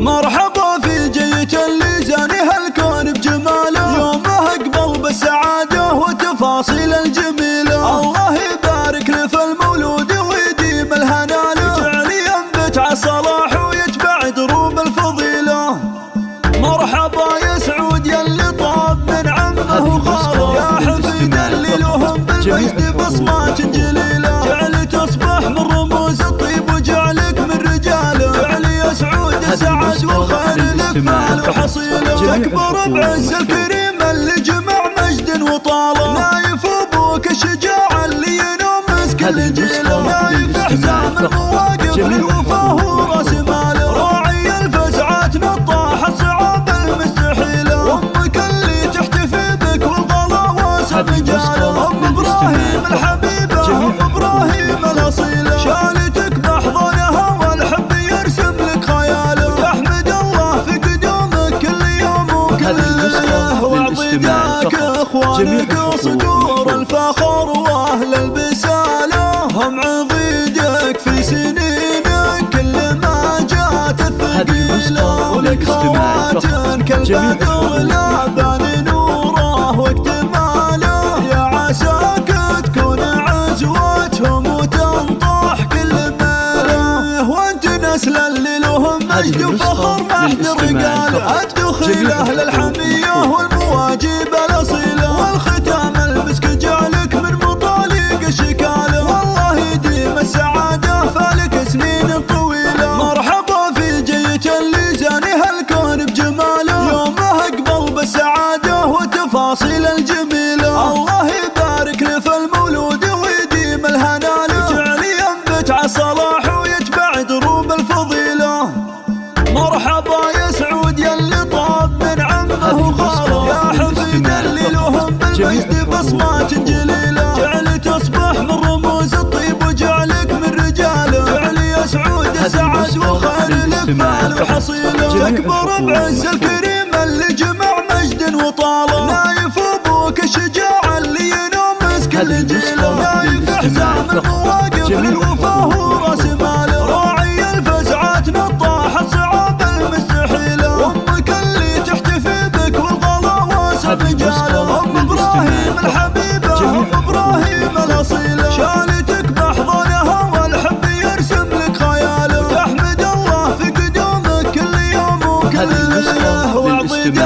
مرحبا في جيت اللي زانها الكون بجماله، يومه اقبل بالسعادة وتفاصيل الجميلة. الله يبارك له في المولود ويديم الهنا له، يجعل ينبت على الصلاح ويتبع دروب الفضيلة. مرحبا يا سعود يا اللي طاب من عمه وخاله، يا حفيد اللي لهم بالمجد بصمات جليلة. جعل تصبح من رموز الطيب وجعلك من رجاله، جعل يا سعود السعد والخير لك مال وحصيله. تكبر بعز الكريم اللي جمع مجد وطاله، نايف ابوك الشجاع اللي ينوم مسك الجيله. نايف حزام المواقف للوفا هو راس ماله، راعي الفزعات نطاح الصعاب المستحيله. امك اللي تحتفي بك والغلا واسع مجاله، ام ابراهيم الحبيبه ام ابراهيم الاصيله. شالتك باحضانها والحب يرسم لك خياله، تحمد الله في قدومك كل يوم وكل ليله. واعطيك اخوانك وصدور الفخر واهل البساله، هم عضيدك في سنينك كل ما جات الثقيله. ولك خوات كالبدر لا بان نوره واكتماله، يا عساك تكون عزوتهم وتنطح كل ماله. وانت نسل اللي لهم مجد وفخر ما حد رقاله، الدخيل اهل الحميه والمواجب الاصيله. والختام المسك جعلك من مطالق الشكاله، والله يديم السعاده فالك سنين طويله. مرحبا في جيت اللي زانها الكون بجماله، يومه اقبل بالسعاده وتفاصيل الجميله. الله يبارك له في المولود ويديم الهنا له، يجعل ينبت على الصلاح ويتبع دروب الفضيله. مرحبا يا سعود يا اللي طاب من عمه وخاله، يا حفيد اللي لهم بالمجد بصمات جليله. جعل تصبح من رموز الطيب وجعلك من رجاله، جعل يا سعود السعد والخير لك مال وحصيله. تكبر بعز الكريم اللي جمع مجد وطاله، نايف ابوك الشجاع اللي ينوم مسك الجيله. نايف حزام المواقف للوفا هو راس ماله، راعي الفزعات نطاح الصعاب المستحيله. امك اللي تحتفي بك والغلا واسع مجاله، ام ابراهيم الحبيبه ام ابراهيم الاصيله. شالتك باحضانها والحب يرسم لك خياله، تحمد الله في قدومك كل يوم وكل ليله. واعطيك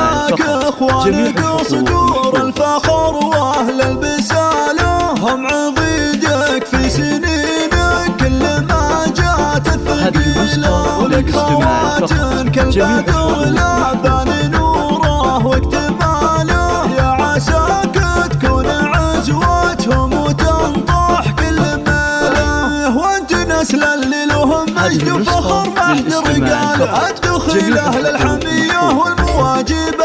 اخوانك وصدور الفخر واهل البساله، هم عضيدك في سنينك كل ما جات الثقيله. ولك خوات كالبدر لا بان نوره واكتماله، يا عساك تكون عزوتهم وتنطح كل ماله. وانت نسل اللي لهم مجد وفخر ما حد رقاله، الدخيل اهل الحميه والمواجب